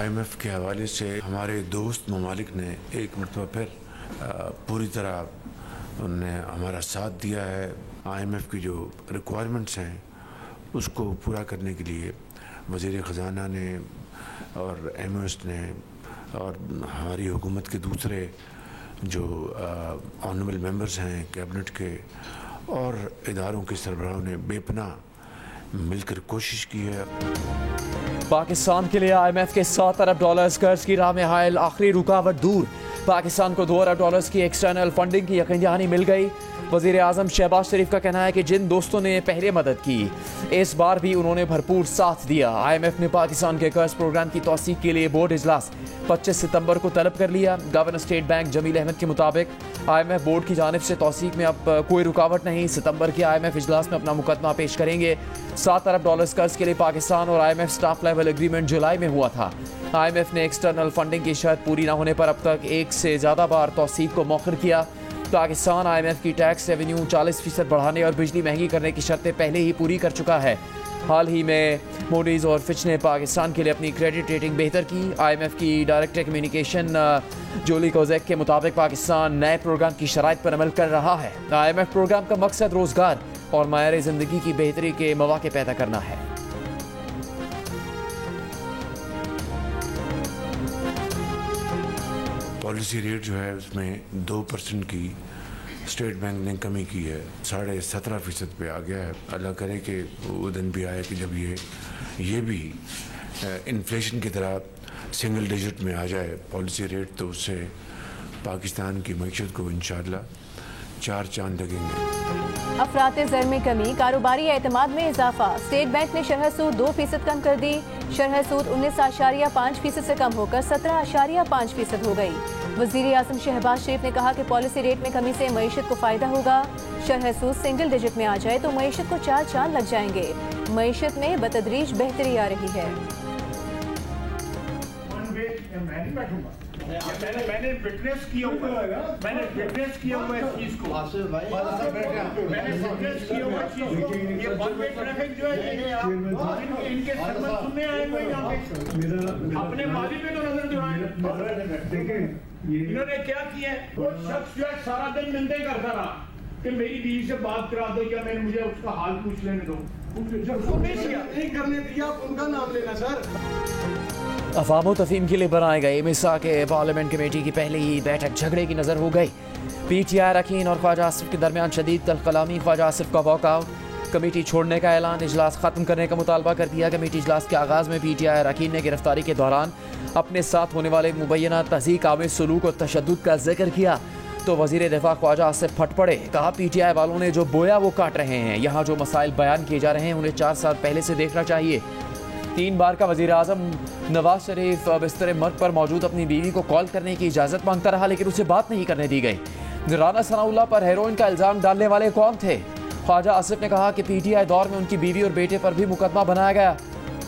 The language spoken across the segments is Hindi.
IMF के हवाले से हमारे दोस्त ममालिक ने एक मरतबा फिर पूरी तरह उनने हमारा साथ दिया है। IMF की जो रिक्वायरमेंट्स हैं उसको पूरा करने के लिए वज़ीर ख़जाना ने और MOS ने और हमारी हुकूमत के दूसरे जो ऑनरेबल मेंबर्स हैं कैबिनेट के और इदारों के सरबराहों ने बेपनाह मिलकर कोशिश की है। पाकिस्तान के लिए IMF के $7 अरब कर्ज की राह में हायल आखिरी रुकावट दूर। पाकिस्तान को $2 अरब की एक्सटर्नल फंडिंग की यकीन दहानी मिल गई। वज़ीर आज़म शहबाज शरीफ का कहना है कि जिन दोस्तों ने पहले मदद की इस बार भी उन्होंने भरपूर साथ दिया। IMF ने पाकिस्तान के कर्ज प्रोग्राम की तौसीक के लिए बोर्ड इजलास 25 सितंबर को तलब कर लिया। Governor state bank Jamil Ahmed के मुताबिक IMF बोर्ड की जानिब से तौसीक में अब कोई रुकावट नहीं। सितंबर के IMF इजलास में अपना मुकदमा पेश करेंगे। $7 अरब कर्ज के लिए पाकिस्तान और IMF स्टाफ लेवल एग्रीमेंट जुलाई में हुआ था। IMF ने एक्सटर्नल फंडिंग की शर्त पूरी न होने पर अब तक एक से ज़्यादा बार तौसीक को मौखर किया। पाकिस्तान IMF की टैक्स रेवेन्यू 40% बढ़ाने और बिजली महंगी करने की शर्तें पहले ही पूरी कर चुका है। हाल ही में मूडीज़ और फिच ने पाकिस्तान के लिए अपनी क्रेडिट रेटिंग बेहतर की। IMF की डायरेक्टर कम्युनिकेशन जोली कोजेक के मुताबिक पाकिस्तान नए प्रोग्राम की शराइत पर अमल कर रहा है। IMF प्रोग्राम का मकसद रोज़गार और मायार ज़िंदगी की बेहतरी के मौके पैदा करना है। पॉलिसी रेट जो है उसमें 2% की स्टेट बैंक ने कमी की है, 17.5% पे आ गया है। अल्लाह करे कि वो दिन भी आए कि जब ये भी इन्फ्लेशन की तरह सिंगल डिजिट में आ जाए पॉलिसी रेट, तो उससे पाकिस्तान की मईशत को इंशाअल्लाह 4 चांद लगेंगे। अफराते ज़र में कमी, कारोबारी एतमाद में इजाफा। स्टेट बैंक ने शरह सूद 2% कम कर दी। शरह सूद 19.5% से कम होकर 17.5% हो गई। वज़ीर आज़म शहबाज शरीफ ने कहा कि पॉलिसी रेट में कमी से मईशत को फ़ायदा होगा। शरह सूद सिंगल डिजिट में आ जाए तो मईशत को 4 चांद लग जाएंगे। मईशत में बतदरीज बेहतरी आ रही है। मैंने विटनेस किया हुआ इस चीज को, मैंने विटनेस किया हुआ चीज को। ये वन वे ट्रैफिक जो है इनके सरमन सुनने आए हुए यहाँ पे अपने माली पे तो नजर दिखाएं। इन्होंने क्या किया है? वो शख्स जो है सारा दिन मिलते करता रहा कि मेरी बीवी से बात करा दो या मैंने मुझे उसका हाल पूछ लेने दो। नहीं करने दिया, उनका नाम लेना सर। अफवाह तफहीम के लिए बनाए गए मिसा के पार्लियामेंट कमेटी की पहले ही बैठक झगड़े की नज़र हो गई। PTI अरकान और ख्वाजा आसिफ के दरमियान शदीद कलकलामी। ख्वाजा आसिफ का वॉकआउट, कमेटी छोड़ने का ऐलान, इजलास ख़त्म करने का मुतालबा कर दिया। कमेटी इजलास के आगाज़ में PTI अरकान ने गिरफ्तारी के दौरान अपने साथ होने वाले मुबैना तज़ीक आमेज़ सलूक और तशद्दुद का जिक्र किया तो वज़ीर दिफा ख्वाजा आसिफ फट पड़े। कहा PTI वालों ने जो बोया वो काट रहे हैं। यहाँ जो मसाइल बयान किए जा रहे हैं उन्हें 4 साल पहले से देखना चाहिए। 3 बार का वज़ीर आज़म नवाज शरीफ बिस्तर मर्ग पर मौजूद अपनी बीवी को कॉल करने की इजाज़त मांगता रहा, लेकिन उसे बात नहीं करने दी गई। राना सनाउल्लाह पर हेरोइन का इल्ज़ाम डालने वाले कौन थे? ख्वाजा आसिफ ने कहा कि PTI दौर में उनकी बीवी और बेटे पर भी मुकदमा बनाया गया।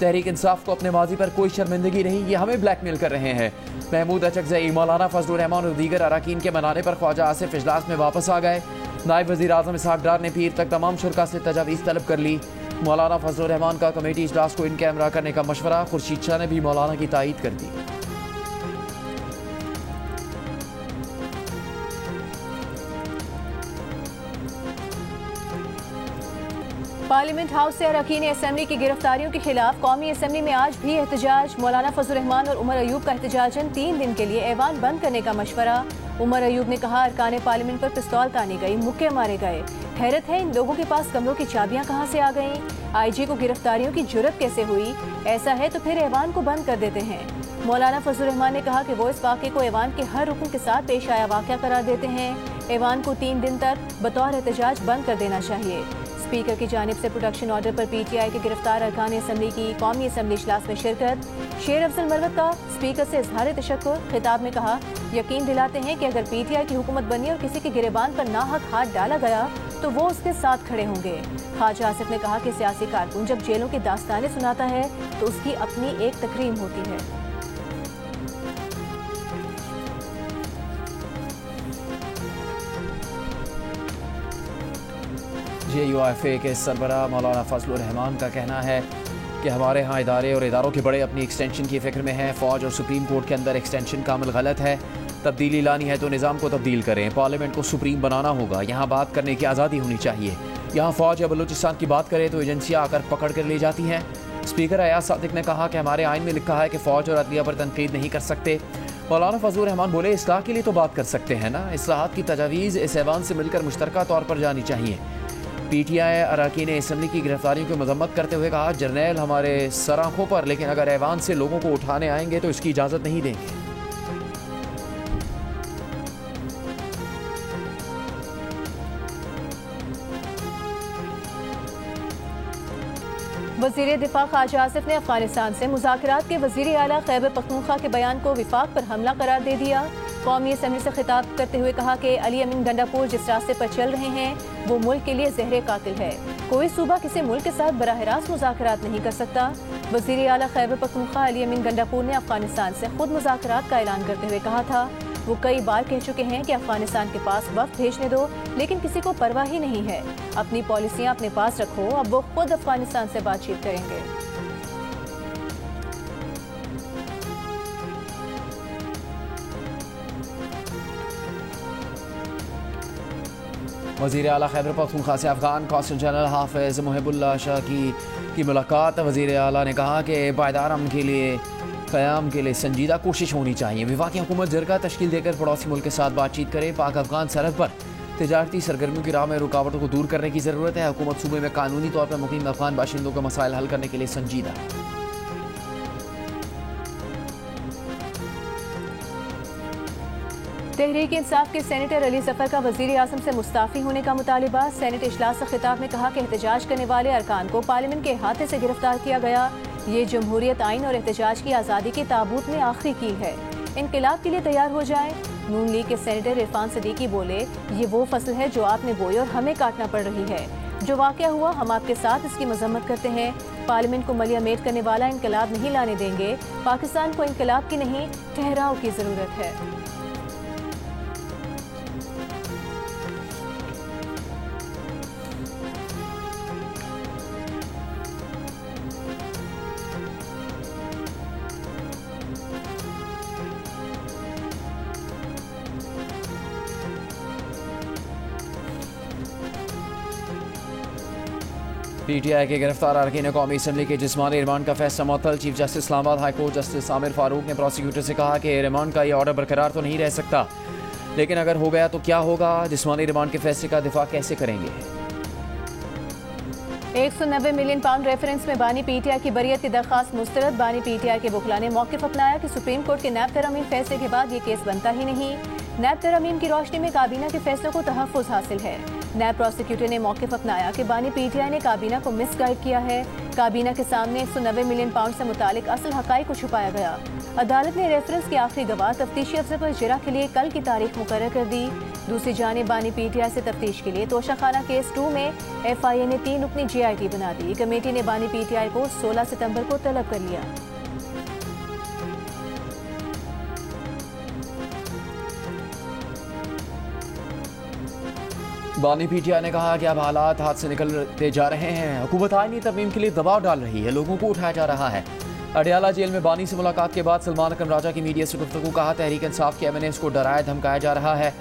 तहरीक इंसाफ को अपने माजी पर कोई शर्मिंदगी नहीं, ये हमें ब्लैकमेल कर रहे हैं। महमूद अचकज़ई, मौलाना फजलुर रहमान और दीगर अरकान के मनाने पर ख्वाजा आसिफ इजलास में वापस आ गए। नायब वज़ीर आज़म इसहाक डार ने पीर तक तमाम शुरा से तजावीज़ तलब कर ली। मौलाना फजलुर रहमान का कमेटी इजलास को इन कैमरा करने का मशवरा। खुर्शीद शाह ने भी मौलाना की तायीद कर दी। पार्लियामेंट हाउस से अरकान असम्बली की गिरफ्तारियों के खिलाफ कौमी असम्बली में आज भी एहतजाज। मौलाना फजलुर रहमान और उमर अयूब का एहतजाजन 3 दिन के लिए ऐवान बंद करने का मशवरा। उमर अयूब ने कहा अरकान पार्लियामेंट पर पिस्तौल तानी गई, मुक्के मारे गए। हैरत है इन लोगों के पास कमरों की चाबियां कहां से आ गईं? IG को गिरफ्तारियों की जुर्रत कैसे हुई? ऐसा है तो फिर ऐवान को बंद कर देते हैं। मौलाना फजलुर रहमान ने कहा कि वो इस वाक़े को ऐवान के हर रुकन के साथ पेश आया वाक़या करार देते हैं। ऐवान को 3 दिन तक बतौर एहतजाज बंद कर देना चाहिए। स्पीकर की जानिब से प्रोटेक्शन ऑर्डर पर PTI के गिरफ्तार अरकान असम्बली की कौमी असम्बली इजलास में शिरकत। शेर अफजल मरवत का स्पीकर से इजहार तशक्कुर। खिताब में कहा यकीन दिलाते हैं कि अगर PTI की हुकूमत बनी और किसी के गिरेबान पर नाहक हाथ डाला गया तो वो उसके साथ खड़े होंगे। ख्वाजा आसिफ ने कहा कि सियासी कारकुन जब जेलों की दास्तानें सुनाता है तो उसकी अपनी एक तकरीम होती है। JUIFA के सरबराह मौलाना फजलुर रहमान का कहना है कि हमारे यहाँ इदारे और इदारों के बड़े अपनी एक्सटेंशन की फ़िक्र में हैं। फ़ौज और सुप्रीम कोर्ट के अंदर एक्सटेंशन का अमल गलत है। तब्दीली लानी है तो निज़ाम को तब्दील करें। पार्लियामेंट को सुप्रीम बनाना होगा। यहाँ बात करने की आज़ादी होनी चाहिए। यहाँ फ़ौज या बलूचिस्तान की बात करे तो एजेंसियाँ आकर पकड़ कर ले जाती हैं। स्पीकर अयाज सादिक ने कहा कि हमारे आइन में लिखा है कि फ़ौज और अदलिया पर तनकीद नहीं कर सकते। मौलाना फजलुर रहमान बोले, इस्लाह के लिए तो बात कर सकते हैं ना। इस्लाहात की तजावीज़ इस ऐवान से मिलकर मुश्तरका तौर पर जानी चाहिए। PTI अरकान असम्बली की गिरफ्तारियों की मजम्मत करते हुए कहा, जर्नैल हमारे सर आँखों पर, लेकिन अगर ऐवान से लोगों को उठाने आएंगे तो इसकी इजाज़त नहीं देंगे। वज़ीर दिफा ख्वाजा आसिफ ने अफगानिस्तान से मुज़ाकरात के वज़ीर आला खैबर पख्तूनख्वा के बयान को विफाक पर हमला करार दे दिया। कौमी असम्बली से खिताब करते हुए कहा कि अली अमीन गंडापुर जिस रास्ते पर चल रहे हैं वो मुल्क के लिए ज़हर कातिल है। कोई सूबा किसी मुल्क के साथ बराह रास्त मुज़ाकरात नहीं कर सकता। वज़ीर आला खैबर पख्तूनख्वा अली अमीन गंडापुर ने अफगानिस्तान से खुद मुज़ाकरात का ऐलान करते हुए कहा था, वो कई बार कह चुके हैं कि अफगानिस्तान के पास वक्त भेजने दो, लेकिन किसी को परवाह ही नहीं है। अपनी पॉलिसियां अपने पास रखो। अब वो खुद अफगानिस्तान से बातचीत करेंगे। वज़ीर आला खैबर पख्तूनख्वा से अफगान कौंसल जनरल हाफिज मुहिबुल्लाह शाह की मुलाकात। वज़ीर आला ने कहा कि पायदार अमन के लिए क़याम के लिए संजीदा कोशिश होनी चाहिए। वफाकी हुकूमत जरगा तश्कील देकर पड़ोसी मुल्क के साथ बातचीत करे। पाक अफगान सरहद पर तिजारती सरगर्मियों की राह में रुकावटों को दूर करने की ज़रूरत है। हुकूमत सूबे में कानूनी तौर पर मुकीम अफगान बाशिंदों के मसाइल हल करने के लिए संजीदा। तहरीक इंसाफ के सेनेटर अली जफर का वज़ीर आज़म से मुस्ताफ़ी होने का मुतालिबा। सेनेट इजलास से खिताब में कहा कि एहतजाज करने वाले अरकान को पार्लियामेंट के अहाते से गिरफ्तार किया गया। ये जमहूरियत आइन और एहतजाज की आज़ादी के ताबूत में आखिरी कील है। इनकलाब के लिए तैयार हो जाएं। नून लीग के सेनेटर इरफान सदीकी बोले, ये वो फसल है जो आपने बोई और हमें काटना पड़ रही है। जो वाक़या हुआ हम आपके साथ इसकी मजम्मत करते हैं। पार्लियामेंट को मलियामेट करने वाला इनकलाब नहीं लाने देंगे। पाकिस्तान को इनकलाब की नहीं, ठहराव की ज़रूरत है। PTI के गिरफ्तार अरकान कौमी असम्बली के जिस्मानी रिमांड का फैसला मुअत्तल। Chief justice Islamabad high court justice Aamir Farooq ने प्रोसिक्यूटर से कहा कि रिमांड का ये ऑर्डर बरकरार तो नहीं रह सकता, लेकिन अगर हो गया तो क्या होगा। जिस्मानी रिमांड के फैसले का दिफा कैसे करेंगे। 190 मिलियन पाउंड रेफरेंस में बानी PTI की बरियत की दरखास्त मुस्तरद। बानी PTI के वकला ने मौक़िफ़ अपनाया कि सुप्रीम कोर्ट के नैब तरमीम फैसले के बाद ये केस बनता ही नहीं। नैब तरमीम की रोशनी में काबीना के फैसलों को तहफ़्फ़ुज़ हासिल है। नैब प्रोसिक्यूटर ने मौक़िफ़ अपनाया कि बानी PTI ने काबीना को मिसगाइड किया है। काबीना के सामने 190 मिलियन पाउंड से मुतालिक असल हक़ाइक़ को छुपाया गया। अदालत ने रेफरेंस के आखिरी गवाह तफ्तीशी अफसर पर जिरा के लिए कल की तारीख मुकर्रर कर दी। दूसरी जानिब बानी PTI से तफ्तीश के लिए तोशाखाना केस 2 में FIA ने 3 रुकनी GIT बना दी। कमेटी ने बानी PTI को 16 सितंबर को तलब कर लिया। बानी PTI ने कहा कि अब हालात हाथ से निकलते जा रहे हैं। हुकूमत आईनी तरमीम के लिए दबाव डाल रही है, लोगों को उठाया जा रहा है। अडियाला जेल में बानी से मुलाकात के बाद सलमान अकरम राजा की मीडिया से गुफ्तगू। कहा, तहरीक इंसाफ के MNAs को डराया धमकाया जा रहा है।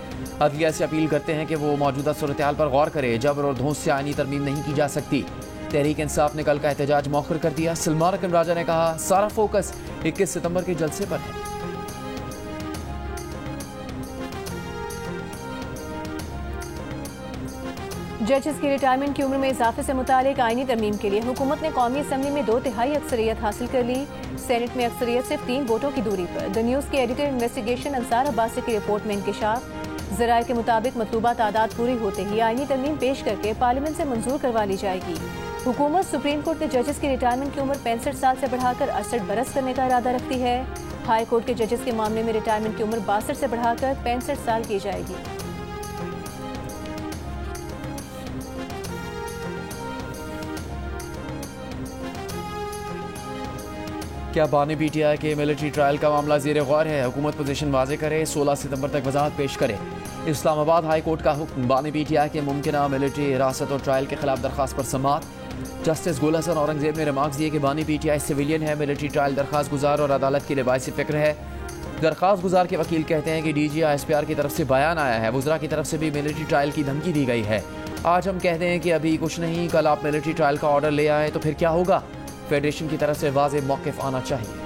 अदलिया से अपील करते हैं कि वो मौजूदा सूरत हाल पर गौर करे। जबर और धौंस से आईनी तरमीम नहीं की जा सकती। तहरीक इंसाफ ने कल का एहतजाज मौखर कर दिया। सलमान अकरम राजा ने कहा, सारा फोकस 21 सितंबर के जलसे पर है। जजेस की रिटायरमेंट की उम्र में इजाफे से मुतालिक आईनी तरमीम के लिए हुकूमत ने कौमी असम्बली में 2/3 अक्सरियत हासिल कर ली। सेनेट में अक्सरियत सिर्फ 3 वोटों की दूरी पर। द न्यूज़ के एडिटर इन्वेस्टिगेशन अंसार अब्बासी की रिपोर्ट में इंकशाफ। ज़राए के मुताबिक मतलूबा तादाद पूरी होते ही आईनी तरमीम पेश करके पार्लियामेंट से मंजूर करवा ली जाएगी। हुकूमत सुप्रीम कोर्ट के जजेस की रिटायरमेंट की उम्र 65 साल से बढ़ाकर 68 बरस करने का इरादा रखती है। हाई कोर्ट के जजेस के मामले में रिटायरमेंट की उम्र 62 से बढ़ाकर 65 साल की जाएगी। क्या बानी PTI के मिलिट्री ट्रायल का मामला ज़ेर गौर है। हुकूमत पोजीशन वाज़े करे, 16 सितंबर तक वजाहत पेश करे। इस्लामाबाद हाई कोर्ट का हुक्म, बानी PTI के मुमकिना मिलिट्री हिरासत और ट्रायल के खिलाफ दरख्वास्त पर समाअत। जस्टिस गुल हसन औरंगजेब ने रिमार्क्स दिए कि बानी PTI सिविलियन है, मिलिट्री ट्रायल दरख्वास्त गुजार और अदालत के लिए बाइस फिक्र है। दरख्वास्त गुजार के वकील कहते हैं कि DG ISPR की तरफ से बयान आया है, वज़रा की तरफ से भी मिलिट्री ट्रायल की धमकी दी गई है। आज हम कहते हैं कि अभी कुछ नहीं, कल आप मिलिट्री ट्रायल का ऑर्डर ले आए तो फिर क्या होगा? फेडरेशन की तरफ से वाज़ेह मौक़िफ़ आना चाहिए।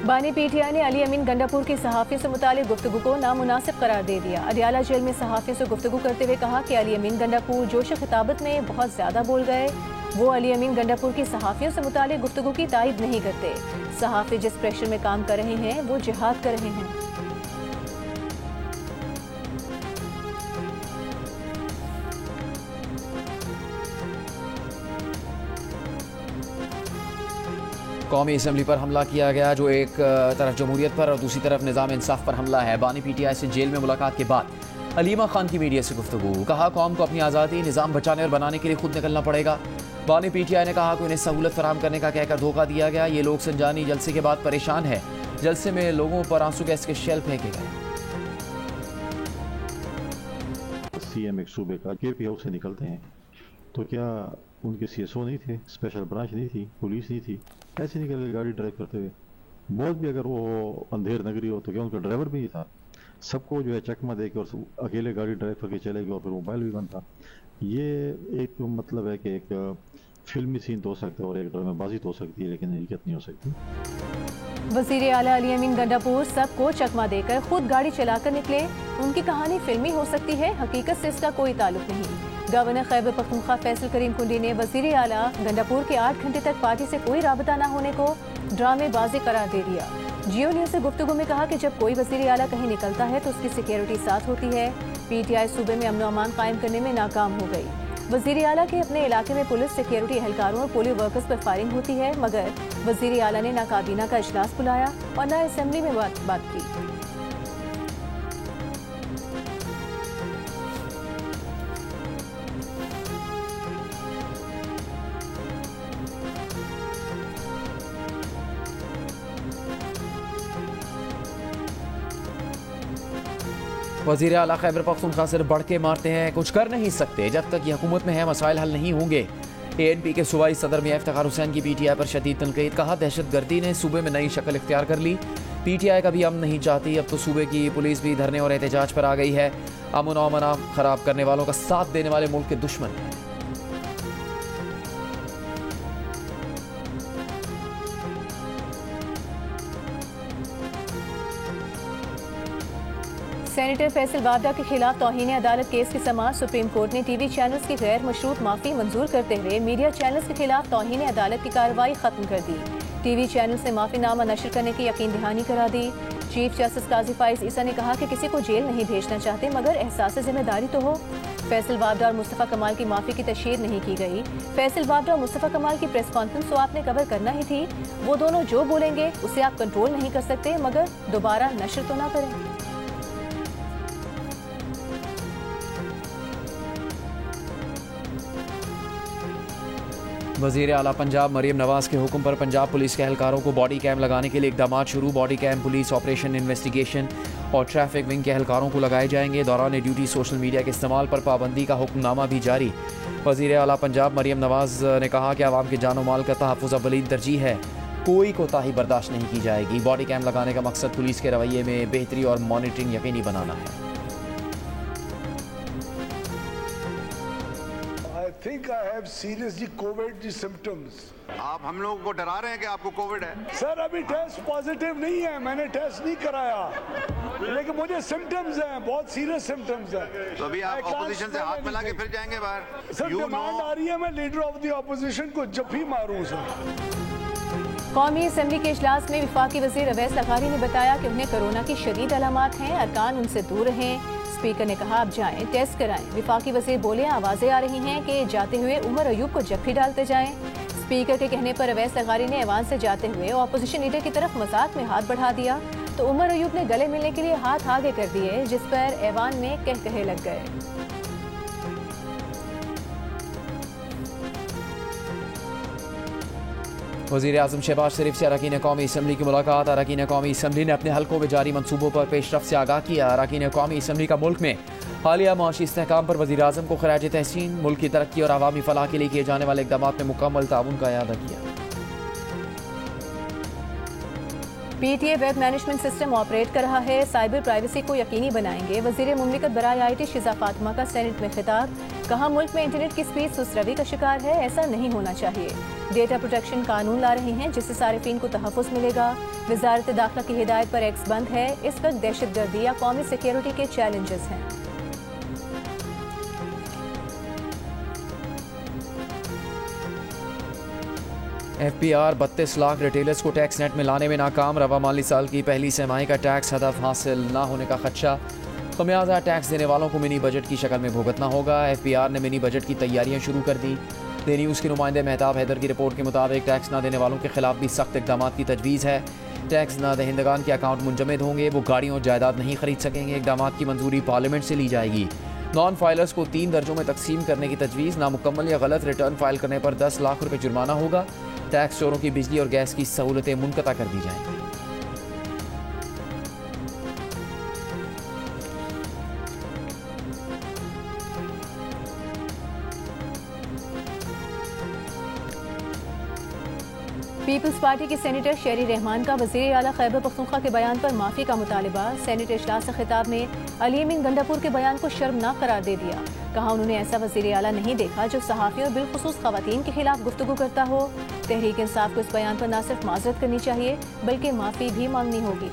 बानी PTI ने अली अमीन गंडापुर की सहाफ़ियों से मुतालिक गुफ्तगू को नामुनासिब करार दे दिया। अडियाला जेल में सहाफ़ियों से गुफ्तगू करते हुए कहा कि अली अमीन गंडापुर जोश खिताबत में बहुत ज़्यादा बोल गए। वो अली अमीन गंडापुर की सहाफ़ियों से मुतालिक गुफ्तगू की तायद नहीं करते। सहाफ़ी जिस प्रेशर में काम कर रहे हैं वो जिहाद कर रहे हैं। कौमी असम्बली पर हमला किया गया, जो एक तरफ जमहूरियत पर और दूसरी तरफ निज़ाम इंसाफ पर हमला है। बानी PTI से जेल में मुलाकात के बाद अलीमा खान की मीडिया से गुफ्तगू, कहा कौम को अपनी आज़ादी निज़ाम बचाने और बनाने के लिए खुद निकलना पड़ेगा। बानी PTI ने कहा कि उन्हें सहूलत फराहम करने का कहकर धोखा दिया गया। ये लोग संजानी जलसे के बाद परेशान है। जलसे में लोगों पर आंसू गैस के शेल फेंके गए। CM एक सूबे का KP हाउस से निकलते हैं तो क्या उनके CSO नहीं थे, स्पेशल ब्रांच नहीं थी, पुलिस नहीं थी? ऐसे निकल के गाड़ी ड्राइव करते हुए, बहुत भी अगर वो अंधेर नगरी हो तो क्या उनका ड्राइवर भी ही था? सबको जो है चकमा दे के और अकेले गाड़ी ड्राइव करके चले गए और फिर मोबाइल भी बंद था। ये एक मतलब है कि एक फिल्मी सीन तो हो सकता है और एक ड्रामेबाजी तो हो सकती है, लेकिन हकीकत नहीं हो सकती। वज़ीर आला अली अमीन गंडापुर सबको चकमा देकर खुद गाड़ी चलाकर निकले। उनकी कहानी फिल्मी हो सकती है, हकीकत से इसका कोई ताल्लुक नहीं। गवर्नर खैबर पख्तूनख्वा फैसल करीम कुंडी ने वज़ीर आला गंडापुर के 8 घंटे तक पार्टी से कोई राबता न होने को ड्रामेबाजी करार दे दिया। जियो न्यूज़ से गुफ्तगू में कहा कि जब कोई वज़ीर आला कहीं निकलता है तो उसकी सिक्योरिटी साथ होती है। PTI सूबे में अमन अमान कायम करने में नाकाम हो गई। वज़ीर आला के अपने इलाके में पुलिस, सिक्योरिटी एहलकारों और पोलियो वर्कर्स पर फायरिंग होती है, मगर वज़ीर आला ने ना काबीना का इजलास बुलाया और ना असेंबली में बात की। वज़ीर आला खैबर पख्तूनख्वा सिर्फ बढ़ के मारते हैं, कुछ कर नहीं सकते। जब तक ये हुकूमत में है मसाइल हल नहीं होंगे। ANP के सूबाई सदर मियां इफ्तिखार हुसैन की PTI पर शदीद तनकीद, कहा दहशत गर्दी ने सूबे में नई शक्ल इख्तियार कर ली। PTI कभी अमन नहीं चाहती, अब तो सूबे की पुलिस भी धरने और एहतजाज पर आ गई है। अमन और अमन खराब करने वालों का साथ देने वाले मुल्क के दुश्मन हैं। सेनेटर फैसल वावडा के खिलाफ तौहीन अदालत केस की समाअत सुप्रीम कोर्ट ने TV चैनल्स की गैर मशरूत माफ़ी मंजूर करते हुए मीडिया चैनल्स के खिलाफ तौहीन अदालत की कार्रवाई खत्म कर दी। TV चैनल्स ने माफीनामा नशर करने की यकीन दहानी करा दी। चीफ जस्टिस काजी फाइज ईसा ने कहा कि किसी को जेल नहीं भेजना चाहते, मगर एहसास जिम्मेदारी तो हो। फैसल वावडा और मुस्तफ़ा कमाल की माफ़ी की तशहीर नहीं की गई। फैसल वावडा और मुस्तफ़ा कमाल की प्रेस कॉन्फ्रेंस तो आपने कवर करना ही थी। वो दोनों जो बोलेंगे उसे आप कंट्रोल नहीं कर सकते, मगर दोबारा नशर तो ना करें। वज़ीर आला पंजाब मरीम नवाज के हुक्म पर पंजाब पुलिस के एहलकारों को बॉडी कैम लगाने के लिए इकदाम शुरू। Body cam police operation, investigation और ट्रैफिक विंग के एहलकारों को लगाए जाएंगे। दौरान ड्यूटी सोशल मीडिया के इस्तेमाल पर पाबंदी का हुक्मनामा भी जारी। वज़ीर आला पंजाब मरीम नवाज ने कहा कि आवाम के जानो माल का तहफ़्फ़ुज़ अव्वलीन तरजीह है, कोई कोताही बर्दाश्त नहीं की जाएगी। बॉडी कैम लगाने का मकसद पुलिस के रवैये में बेहतरी और मॉनिटरिंग यकीनी बनाना है। I think I have seriously COVID symptoms. आप हम लोगों को डरा रहे हैं कि आपको कोविड है। सर अभी टेस्ट पॉजिटिव नहीं है, मैंने टेस्ट नहीं कराया, लेकिन मुझे सिम्टम्स हैं, बहुत सीरियस सिम्टम्स हैं। तो अभी आप ऑपोजिशन से हाथ मिला के फिर जाएंगे बाहर। सर डिमांड आ रही है मैं लीडर ऑफ द ऑपोजिशन को जब भी मारूं सर। कौमी असम्बली के इजलास में वफाकी वज़ीर अवैस लग़ारी ने बताया कि उन्हें कोरोना की शदीद अलामात हैं, अरकान उनसे दूर रहें। स्पीकर ने कहा अब जाएं, टेस्ट कराएं। वफाकी वज़ीर बोले आवाज़ें आ रही हैं कि जाते हुए उमर अयूब को जफ्फी डालते जाएं। स्पीकर के कहने पर अवैस लग़ारी ने ऐवान से जाते हुए अपोजिशन लीडर की तरफ मजाक में हाथ बढ़ा दिया तो उमर अयूब ने गले मिलने के लिए हाथ आगे कर दिए, जिस पर ऐवान में कहकहे लग गए। वज़ीर आज़म शहबाज शरीफ से अरकान कौमी असम्बली की मुलाकात। अरकान कौमी असम्बली ने अपने हल्कों में जारी मनसूबों पर पेशरफ से आगाह किया। अरकान कौमी असम्बली का मुल्क में हालिया माशी इस्तेहकाम पर वज़ीर आज़म को खराज तहसीन। मुल्क की तरक्की और अवामी फलाह के लिए किए जाने वाले इक़दाम में मुकम्मल ताउन का अदा किया। PTA web management system operate कर रहा है, साइबर प्राइवेसी को यकीनी बनाएंगे। वज़ीर मुमलिकत बराए IT शिज़ा फातिमा का सेनेट में खिताब। कहा, मुल्क में इंटरनेट की स्पीड सुस्तरवी का शिकार है, ऐसा नहीं होना चाहिए। डेटा प्रोटेक्शन कानून ला रहे हैं जिससे सारिफीन को तहफ़्फ़ुज़ मिलेगा। वज़ारत दाखिला की हिदायत पर एक्स बंद है। इस वक्त दहशतगर्दी या कौमी सिक्योरिटी के चैलेंजेस हैं। FPR 32 लाख रिटेलर्स को टैक्स नेट में लाने में नाकाम। रवा माली साल की पहली सहमाही का टैक्स हदफ हासिल न होने का खदशा। खमियाजा टैक्स देने वालों को मिनी बजट की शक्ल में भुगतना होगा। FPR ने मिनी बजट की तैयारियां शुरू कर दी। द न्यूज़ के नुमाइंदे मेहताब हैदर की रिपोर्ट के मुताबिक टैक्स न देने वालों के खिलाफ भी सख्त इक़दाम की तजवीज़ है। टैक्स न दहिंदगान के अकाउंट मुंजमद होंगे, वो गाड़ियों और जायदाद नहीं खरीद सकेंगे। इक़दाम की मंजूरी पार्लियामेंट से ली जाएगी। नॉन फाइलर्स को 3 दर्जों में तकसीम करने की तजवीज़। नामुकम्मल या गलत रिटर्न फाइल करने पर 10 लाख रुपये जुर्माना होगा। टैक्स चोरों की बिजली और गैस की सहूलतें मुनक़ता कर दी जाएंगी। पीपल्स पार्टी के सेनेटर शेरी रहमान का वज़ीर आला खैबर पख्तूनख्वा के बयान पर माफ़ी का मुतालिबा। सेनेट इजलास से खिताब में अली अमीन गंडापुर के बयान को शर्मनाक करार दे दिया। कहा, उन्होंने ऐसा वज़ीर आला नहीं देखा जो सहाफ़ियों और बिलखुसूस ख़वातीन के खिलाफ गुफ्तगू करता हो। तहरीक इंसाफ को इस बयान पर न सिर्फ माज़रत करनी चाहिए बल्कि माफ़ी भी मांगनी होगी।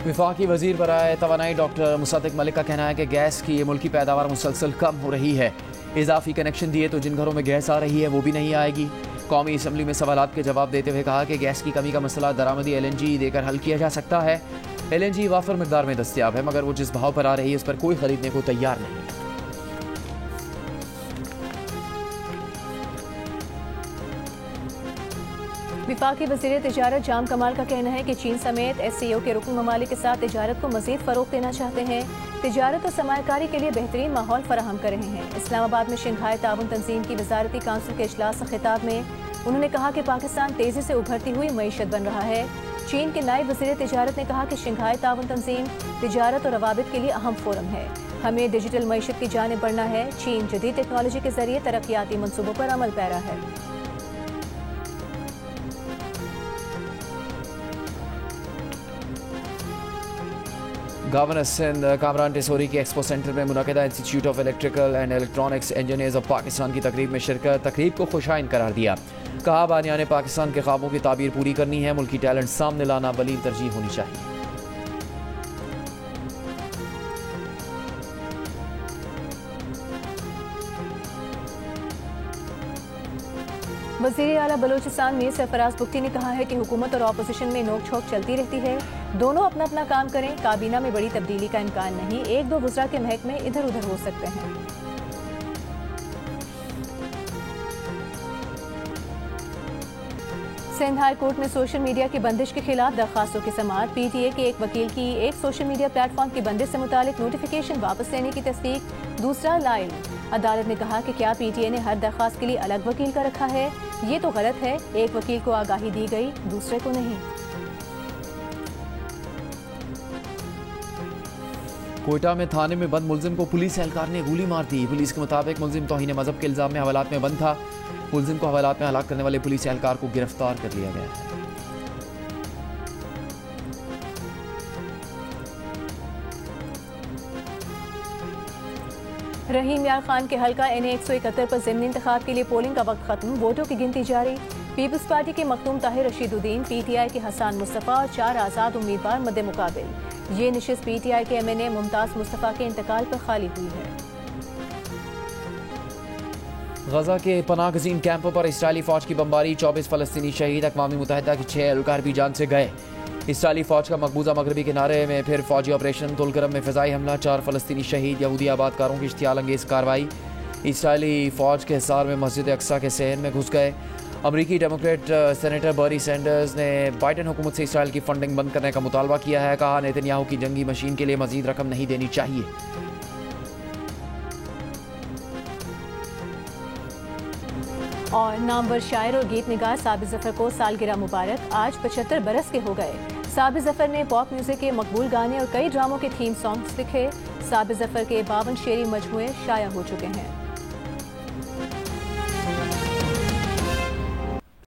वफाकी वज़ीर बराए तवानाई डॉक्टर मुसद्दिक मलिक का कहना है कि गैस की मुल्की पैदावार मुसलसल कम हो रही है। इजाफी कनेक्शन दिए तो जिन घरों में गैस आ रही है वो भी नहीं आएगी। कौमी असम्बली में सवालात के जवाब देते हुए कहा कि गैस की कमी का मसला दरामदी LNG देकर हल किया जा सकता है। LNG वाफर मकदार में दस्तियाब है, मगर वो जिस भाव पर आ रही है उस पर कोई खरीदने को तैयार नहीं है। वफाकी वज़ीर तिजारत जाम कमाल का कहना है कि चीन समेत SCO के रुकन ममालिक के साथ तिजारत को मज़ीद फ़रोग़ देना चाहते हैं। तिजारत और सरमायाकारी के लिए बेहतरीन माहौल फराहम कर रहे हैं। इस्लामाबाद में शंघाई ताउन तंजीम की वज़ारती काउंसिल के इजलास से खिताब में उन्होंने कहा कि पाकिस्तान तेज़ी से उभरती हुई मईशत बन रहा है। चीन के नायब वज़ीर तिजारत ने कहा कि शंघाई ताउन तंजीम तिजारत और रवाबित के लिए अहम फोरम है। हमें डिजिटल मईशत की जानिब बढ़ना है। चीन जदीद टेक्नोलॉजी के जरिए तरक्याती मनसूबों पर अमल पैरा है। गवर्नर सिंध कामरान टेसोरी के एक्सपो सेंटर में मुनक़िदा Institute of Electrical and Electronics Engineers of Pakistan की तकरीब में शिरकत। तकरीब को खुशाइन करार दिया। कहा, बानियाने पाकिस्तान के ख्वाबों की ताबीर पूरी करनी है। मुल्की टैलेंट सामने लाना बलीग तरजीह होनी चाहिए। वज़ीर आला बलोचिस्तान मीर सरफराज बुख्ती ने कहा है कि हुकूमत और अपोजिशन में नोक झोंक चलती रहती है। दोनों अपना अपना काम करें। काबीना में बड़ी तब्दीली का इम्कान नहीं। 1-2 वज़रा के महकमे इधर उधर हो सकते हैं। सिंध हाई कोर्ट में सोशल मीडिया की बंदिश के खिलाफ दरखास्तों की समाअत। PTA के एक वकील की एक सोशल मीडिया प्लेटफॉर्म की बंदिश से मुतालिक नोटिफिकेशन वापस लेने की तस्दीक, दूसरा लाइल। अदालत ने कहा कि क्या PTA ने हर दरखास्त के लिए अलग वकील का रखा है? ये तो गलत है। एक वकील को आगाही दी गई, दूसरे को नहीं। कोयटा में थाने में बंद मुलजिम को पुलिस एहलकार ने गोली मार दी। पुलिस के मुताबिक मुलजिम तौहीन मजहब के इल्जाम में हवालात में बंद था। मुलजिम को हवालात में हलाक करने वाले पुलिस एहलकार को गिरफ्तार कर लिया गया है। रहीम यार खान के हल्का NA 171 पर ज़िमनी इंतखाब के लिए पोलिंग का वक्त खत्म। वोटों की गिनती जारी। पीपल्स पार्टी के मखदूम ताहिर रशीदुद्दीन, PTI के हसान मुस्तफ़ा और 4 आज़ाद उम्मीदवार मद्दे मुकाबिल। ये नशिस्त PTI के MNA मुमताज़ मुस्तफ़ा के इंतकाल पर खाली हुई है। गजा के पनाहगज़ीन कैंपों पर इस्राइली फ़ौज की बमबारी, 24 फ़लस्तीनी शहीद। अक़वाम मुत्तहिदा के 6 एहलकार भी जान से गए। इस्राइली फ़ौज का मकबूजा मगरबी किनारे में फिर फ़ौजी ऑपरेशन। तुलकरम में फ़िज़ाई हमला, 4 फ़लस्तीनी शहीद। यहूदी आबादकारों की इश्तियाल अंगेज़ कार्रवाई। इस्राइली फ़ौज के हिसार में मस्जिद अक्सा के सहन में घुस गए। अमरीकी डेमोक्रेट सेनेटर बर्नी सैंडर्स ने बाइडन हुकूमत से इसराइल की फंडिंग बंद करने का मुतालबा किया है। कहा, नेतन्याहू की जंगी मशीन के लिए मज़ीद रकम नहीं देनी चाहिए। और नामवर शायर और गीत निगार साबिर जफर को सालगिरह मुबारक। आज 75 बरस के हो गए। साबिर जफर ने पॉप म्यूजिक के मकबूल गाने और कई ड्रामों के थीम सॉन्ग्स लिखे। साबिर जफर के 52 शेरी मजमूए शाया हो चुके हैं।